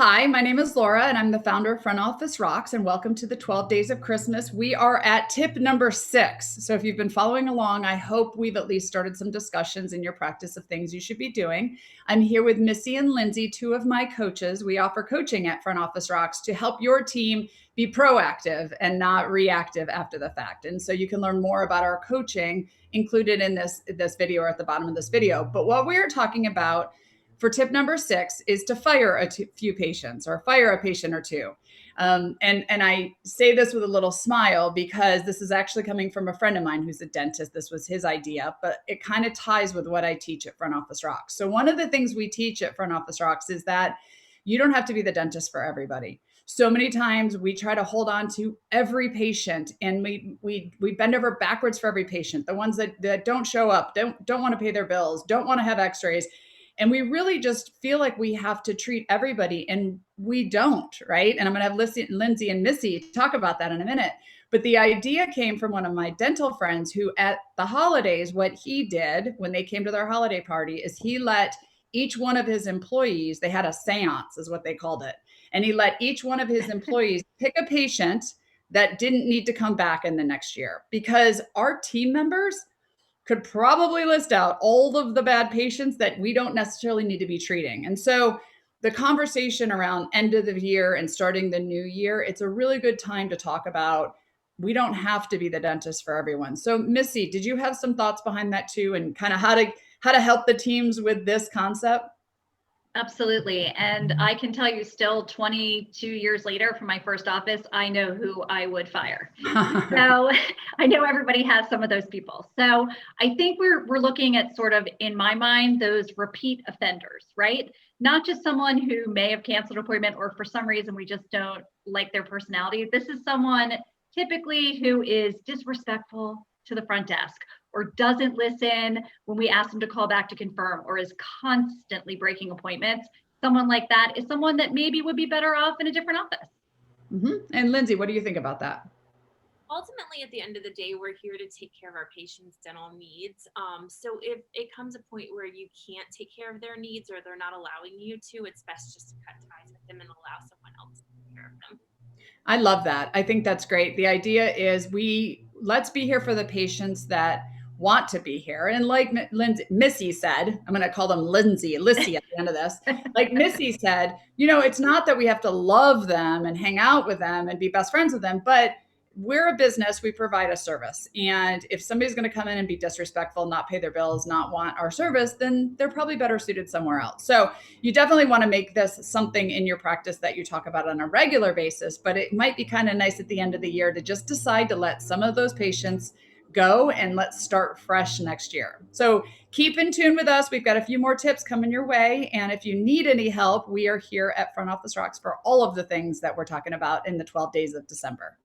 Hi, my name is Laura, and I'm the founder of Front Office Rocks, and welcome to the 12 Days of Christmas. We are at tip number 6. So if you've been following along, I hope we've at least started some discussions in your practice of things you should be doing. I'm here with Missy and Lindsay, two of my coaches. We offer coaching at Front Office Rocks to help your team be proactive and not reactive after the fact. And so you can learn more about our coaching included in this video or at the bottom of this video. But what we're talking about for tip number 6 is to fire few patients or fire a patient or two. And I say this with a little smile because this is actually coming from a friend of mine who's a dentist. This was his idea, but it kind of ties with what I teach at Front Office Rocks. So one of the things we teach at Front Office Rocks is that you don't have to be the dentist for everybody. So many times we try to hold on to every patient and we bend over backwards for every patient. The ones that don't show up, don't want to pay their bills, don't want to have x-rays. And we really just feel like we have to treat everybody, and we don't, right? And I'm going to have Lindsay and Missy talk about that in a minute. But the idea came from one of my dental friends who, at the holidays, what he did when they came to their holiday party is he let each one of his employees, they had a seance, is what they called it. And he let each one of his employees pick a patient that didn't need to come back in the next year, because our team members could probably list out all of the bad patients that we don't necessarily need to be treating. And so the conversation around end of the year and starting the new year, it's a really good time to talk about we don't have to be the dentist for everyone. So Missy, did you have some thoughts behind that too, and kind of how to help the teams with this concept? Absolutely. And I can tell you still 22 years later from my first office, I know who I would fire. So I know everybody has some of those people. So I think we're looking at sort of, in my mind, those repeat offenders, right? Not just someone who may have canceled an appointment or for some reason we just don't like their personality. This is someone typically who is disrespectful to the front desk or doesn't listen when we ask them to call back to confirm, or is constantly breaking appointments. Someone like that is someone that maybe would be better off in a different office. Mm-hmm. And Lindsay, what do you think about that? Ultimately, at the end of the day, we're here to take care of our patients' dental needs. So if it comes a point where you can't take care of their needs or they're not allowing you to, it's best just to cut ties with them and allow someone else to take care of them. I love that. I think that's great. The idea is let's be here for the patients that want to be here. And like Missy said, I'm going to call them Lissy at the end of this. Like Missy said, it's not that we have to love them and hang out with them and be best friends with them, but we're a business, we provide a service. And if somebody's going to come in and be disrespectful, not pay their bills, not want our service, then they're probably better suited somewhere else. So you definitely want to make this something in your practice that you talk about on a regular basis, but it might be kind of nice at the end of the year to just decide to let some of those patients go and let's start fresh next year. So keep in tune with us. We've got a few more tips coming your way. And if you need any help, we are here at Front Office Rocks for all of the things that we're talking about in the 12 days of December.